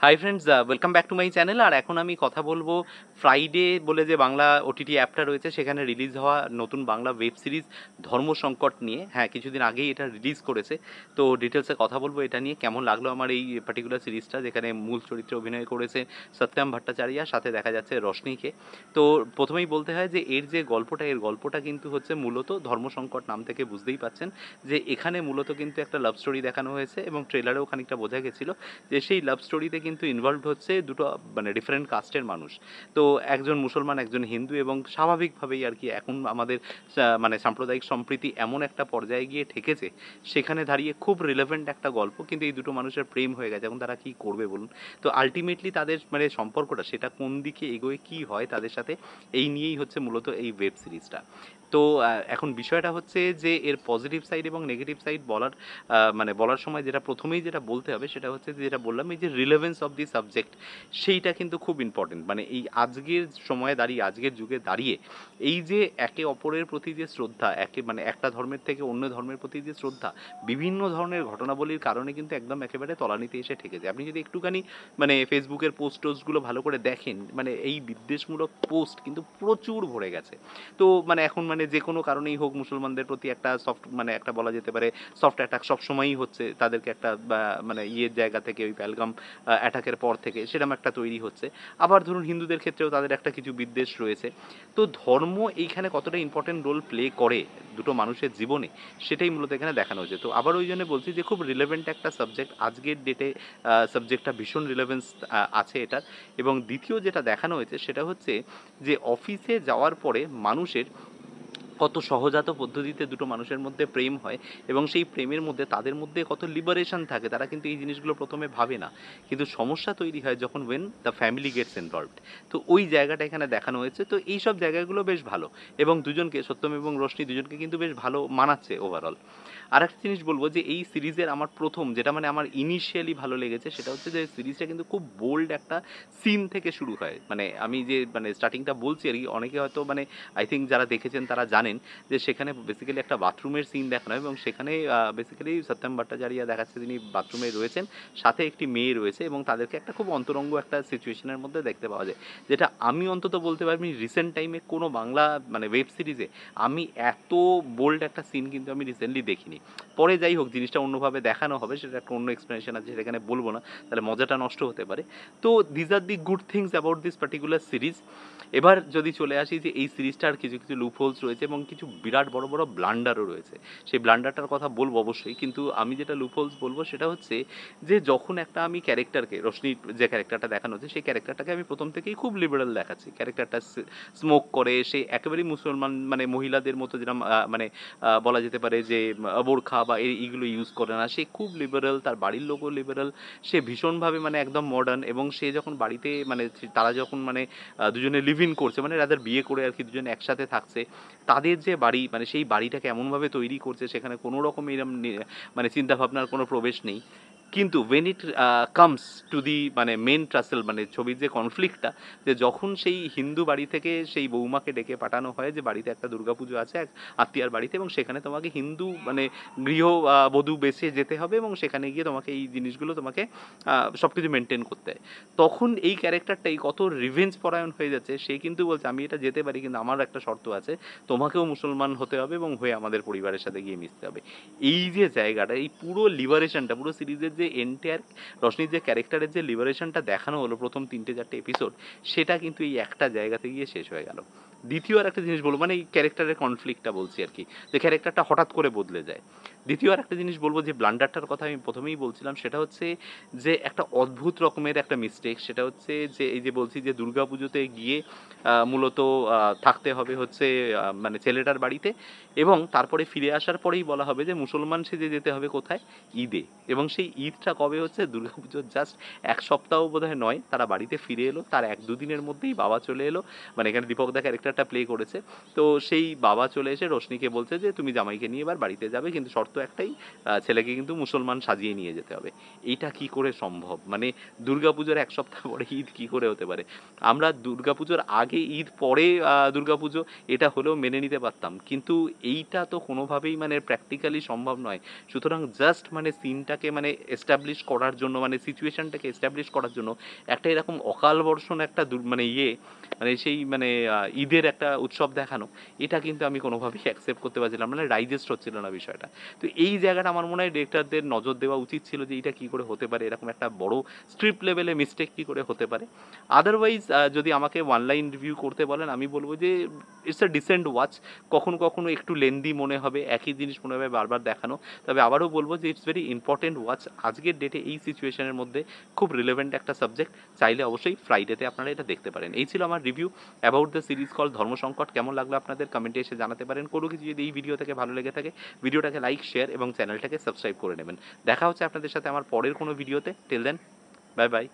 High friends, welcome back to my channel. আর এখন আমি কথা বলবো ফ্রাইডে বলে যে বাংলা ওটিটি অ্যাপটা রয়েছে, সেখানে রিলিজ হওয়া নতুন বাংলা ওয়েব সিরিজ ধর্ম সংকট নিয়ে। হ্যাঁ, কিছুদিন আগেই এটা রিলিজ করেছে। তো ডিটেলসে কথা বলবো এটা নিয়ে, কেমন লাগলো আমার এই পার্টিকুলার সিরিজটা, যেখানে মূল চরিত্রে অভিনয় করেছে সত্যম ভট্টাচার্য, সাথে দেখা যাচ্ছে রশনিকে। তো প্রথমেই বলতে হয় যে এর গল্পটা কিন্তু হচ্ছে মূলত ধর্ম সংকট, নাম থেকে বুঝতেই পাচ্ছেন যে এখানে মূলত কিন্তু একটা লাভ স্টোরি দেখানো হয়েছে, এবং ট্রেলারেও খানিকটা বোঝা গেছিলো যে সেই লাভ স্টোরিতে কিন্তু ইনভলভড হচ্ছে দুটো মানে ডিফারেন্ট কাস্টের মানুষ। তো একজন মুসলমান, একজন হিন্দু, এবং স্বাভাবিকভাবেই আর কি এখন আমাদের মানে সাম্প্রদায়িক সম্প্রীতি এমন একটা পর্যায়ে গিয়ে ঠেকেছে, সেখানে দাঁড়িয়ে খুব রিলেভেন্ট একটা গল্প। কিন্তু এই দুটো মানুষের প্রেম হয়ে গেছে, এখন তারা কি করবে বলুন? তো আলটিমেটলি তাদের মানে সম্পর্কটা সেটা কোন দিকে এগোয়, কি হয় তাদের সাথে, এই নিয়েই হচ্ছে মূলত এই ওয়েব সিরিজটা। তো এখন বিষয়টা হচ্ছে যে এর পজিটিভ সাইড এবং নেগেটিভ সাইড বলার সময় যেটা প্রথমেই যেটা বলতে হবে সেটা হচ্ছে যে, যেটা বললাম, এই যে রিলেভেন্স অফ দি সাবজেক্ট, সেইটা কিন্তু খুব ইম্পর্টেন্ট। মানে এই আজকের সময়ে দাঁড়িয়ে, আজকের যুগে দাঁড়িয়ে, এই যে একে অপরের প্রতি যে শ্রদ্ধা, একটা ধর্মের থেকে অন্য ধর্মের প্রতি যে শ্রদ্ধা, বিভিন্ন ধরনের ঘটনাবলীর কারণে কিন্তু একদম একেবারে তলানিতে এসে ঠেকেছে। আপনি যদি একটুখানি মানে ফেসবুকের টোস্টগুলো ভালো করে দেখেন, মানে এই বিদ্বেষমূলক পোস্ট কিন্তু প্রচুর ভরে গেছে। তো মানে এখন মানে যে কোনো কারণেই হোক, মুসলমানদের প্রতি একটা সফট, মানে একটা বলা যেতে পারে সফট অ্যাটাক সবসময়ই হচ্ছে, তাদেরকে একটা মানে ইয়ের জায়গা থেকে, ওই প্যালগাম অ্যাটাকের পর থেকে সেরকম একটা তৈরি হচ্ছে। আবার ধরুন হিন্দুদের ক্ষেত্রেও তাদের একটা কিছু বিদ্বেষ রয়েছে। তো ধর্ম এইখানে কতটা ইম্পর্টেন্ট রোল প্লে করে দুটো মানুষের জীবনে, সেটাই মূলত এখানে দেখানো হয়েছে। তো আবার ওই জন্য বলছি যে খুব রিলেভেন্ট একটা সাবজেক্ট আজকের ডেটে। সাবজেক্টটা ভীষণ রিলেভেন্স আছে এটার। এবং দ্বিতীয় যেটা দেখানো হয়েছে সেটা হচ্ছে যে অফিসে যাওয়ার পরে মানুষের কত সহজাত পদ্ধতিতে দুটো মানুষের মধ্যে প্রেম হয়, এবং সেই প্রেমের মধ্যে তাদের মধ্যে কত লিবারেশন থাকে, তারা কিন্তু এই জিনিসগুলো প্রথমে ভাবে না। কিন্তু সমস্যা তৈরি হয় যখন when the family gets involved. তো ওই জায়গাটা এখানে দেখানো হয়েছে। তো এই সব জায়গাগুলো বেশ ভালো, এবং দুজনকে, সত্যম এবং রোশনি, দুজনকে কিন্তু বেশ ভালো মানাচ্ছে ওভারঅল। আর একটা জিনিস বলবো যে এই সিরিজের আমার প্রথম যেটা মানে আমার ইনিশিয়ালি ভালো লেগেছে সেটা হচ্ছে যে সিরিজটা কিন্তু খুব বোল্ড একটা সিন থেকে শুরু হয়। মানে আমি যে মানে স্টার্টিংটা বলছি আর কি, অনেকে হয়তো মানে আই থিঙ্ক যারা দেখেছেন তারা জানেন যে সেখানে বেসিক্যালি একটা বাথরুমের সিন দেখানো হয়, এবং সেখানে বেসিক্যালি সত্যম ভট্টাচার্য দেখাচ্ছে তিনি বাথরুমে রয়েছেন, সাথে একটি মেয়ে রয়েছে, এবং তাদেরকে একটা খুব অন্তরঙ্গ একটা সিচুয়েশনের মধ্যে দেখতে পাওয়া যায়, যেটা আমি অন্তত বলতে পারি রিসেন্ট টাইমে কোনো বাংলা মানে ওয়েব সিরিজে আমি এত বোল্ড একটা সিন কিন্তু আমি রিসেন্টলি দেখিনি। পরে যাই হোক, জিনিসটা অন্যভাবে দেখানো হবে, সেটা একটা অন্য এক্সপ্লেনেশন আছে, সেটা এখানে বলবো না, তাহলে মজাটা নষ্ট হতে পারে। তো these are the good things about this particular series. এবার যদি চলে আসি যে এই সিরিজটার কিছু কিছু লুপ হোলস রয়েছে, এবং কিছু বিরাট বড় বড় ব্লান্ডারও রয়েছে। সেই ব্লান্ডারটার কথা বলবো অবশ্যই, কিন্তু আমি যেটা লুপ হোলস বলবো সেটা হচ্ছে যে যখন একটা আমি ক্যারেক্টারকে, রশনির যে ক্যারেক্টারটা দেখানো হচ্ছে, সেই ক্যারেক্টারটাকে আমি প্রথম থেকেই খুব লিবারেল দেখাচ্ছি। ক্যারেক্টারটা স্মোক করে, সে একেবারেই মুসলমান মানে মহিলাদের মতো যেরকম মানে বলা যেতে পারে যে বোরখা বা এইগুলো ইউজ করে না, সে খুব লিবারেল, তার বাড়ির লোকও লিবারেল, সে ভীষণভাবে মানে একদম মডার্ন। এবং সে যখন বাড়িতে মানে তারা যখন মানে দুজনে লিভ ইন করছে, মানে তাদের বিয়ে করে আর কি দুজনে একসাথে থাকছে, তাদের যে বাড়ি, মানে সেই বাড়িটাকে এমনভাবে তৈরি করছে সেখানে কোনো রকম এরম মানে চিন্তাভাবনার কোনো প্রবেশ নেই। কিন্তু when it comes to the মানে মেন ট্রাসেল, মানে ছবির যে কনফ্লিক্টটা, যে যখন সেই হিন্দু বাড়ি থেকে সেই বৌমাকে ডেকে পাঠানো হয় যে বাড়িতে একটা দুর্গাপুজো আছে এক আত্মীয়ার বাড়িতে, এবং সেখানে তোমাকে হিন্দু মানে গৃহ বধূ বেছে যেতে হবে, এবং সেখানে গিয়ে তোমাকে এই জিনিসগুলো তোমাকে সব কিছু মেনটেন করতে হয়। তখন এই ক্যারেক্টারটাই কত রিভেঞ্জ পরায়ণ হয়ে যাচ্ছে, সে কিন্তু বলছে আমি এটা যেতে পারি, কিন্তু আমার একটা শর্ত আছে, তোমাকেও মুসলমান হতে হবে এবং হয়ে আমাদের পরিবারের সাথে গিয়ে মিশতে হবে। এই যে জায়গাটা, এই পুরো লিবারেশনটা, পুরো সিরিজের যে এন্টায়ার রশনির যে ক্যারেক্টারের যে লিবারেশনটা দেখানো হলো প্রথম 3-4টে এপিসোড, সেটা কিন্তু এই একটা জায়গাতে গিয়ে শেষ হয়ে গেল। দ্বিতীয় আর একটা জিনিস বলবো, মানে এই ক্যারেক্টারের কনফ্লিক্টটা বলছি আর কি, যে ক্যারেক্টারটা হঠাৎ করে বদলে যায়। দ্বিতীয় আর একটা জিনিস বলবো, যে ব্লান্ডারটার কথা আমি প্রথমেই বলছিলাম, সেটা হচ্ছে যে একটা অদ্ভুত রকমের একটা মিস্টেক, সেটা হচ্ছে যে এই যে বলছি যে দুর্গাপুজোতে গিয়ে মূলত থাকতে হবে হচ্ছে মানে ছেলেটার বাড়িতে, এবং তারপরে ফিরে আসার পরেই বলা হবে যে মুসলমান সেজে যেতে হবে কোথায়, ঈদে। এবং সেই ঈদটা কবে হচ্ছে, দুর্গাপুজোর জাস্ট এক সপ্তাহ বোধহয় নয়, তারা বাড়িতে ফিরে এলো, তার 1-2 দিনের মধ্যেই বাবা চলে এলো, মানে এখানে দীপক দা ক্যারেক্টার ক্যারেক্টারটা প্লে করেছে। তো সেই বাবা চলে এসে রোশনিকে বলছে যে তুমি জামাইকে নিয়ে এবার বাড়িতে যাবে, কিন্তু শর্ত একটাই, ছেলেকে কিন্তু মুসলমান সাজিয়ে নিয়ে যেতে হবে। এইটা কি করে সম্ভব? মানে দুর্গাপুজোর এক সপ্তাহ পরে ঈদ কি করে হতে পারে? আমরা দুর্গাপুজোর আগে ঈদ, পরে দুর্গাপুজো, এটা হলেও মেনে নিতে পারতাম, কিন্তু এইটা তো কোনোভাবেই মানে প্র্যাকটিক্যালি সম্ভব নয়। সুতরাং জাস্ট মানে সিনটাকে মানে এস্টাবলিশ করার জন্য, মানে সিচুয়েশনটাকে এস্টাবলিশ করার জন্য একটা এরকম অকাল বর্ষণ একটা মানে মানে সেই মানে ঈদের একটা উৎসব দেখানো, এটা কিন্তু আমি কোনোভাবেই অ্যাকসেপ্ট করতে পারছিলাম, মানে ডাইজেস্ট হচ্ছিল না বিষয়টা। তো এই জায়গাটা আমার মনে হয় ডিরেক্টরদের নজর দেওয়া উচিত ছিল যে এটা কী করে হতে পারে, এরকম একটা বড় স্ক্রিপ্ট লেভেলে মিস্টেক কী করে হতে পারে। আদারওয়াইজ যদি আমাকে ওয়ান লাইন রিভিউ করতে বলেন, আমি বলবো যে ইটস আ ডিসেন্ট ওয়াচ। কখনো কখনো একটু লেন্দি মনে হবে, একই জিনিস মনে হবে বারবার দেখানো, তবে আবারও বলবো যে ইটস ভেরি ইম্পর্টেন্ট ওয়াচ। আজকের ডেটে এই সিচুয়েশনের মধ্যে খুব রিলেভেন্ট একটা সাবজেক্ট, চাইলে অবশ্যই ফ্রাইডেতে আপনারা এটা দেখতে পারেন। এই ছিল আমার review about the series call Dharmasankat. কেমন লাগলো আপনাদের কমেন্টে এসে জানাতে পারেন। কোনো কিছু যদি এই ভিডিও থেকে ভালো লেগে থাকে, ভিডিওটাকে লাইক, শেয়ার এবং চ্যানেলটাকে সাবস্ক্রাইব করে নেবেন। দেখা হচ্ছে আপনাদের সাথে আমার পরের কোনো ভিডিওতে। Till then, bye by.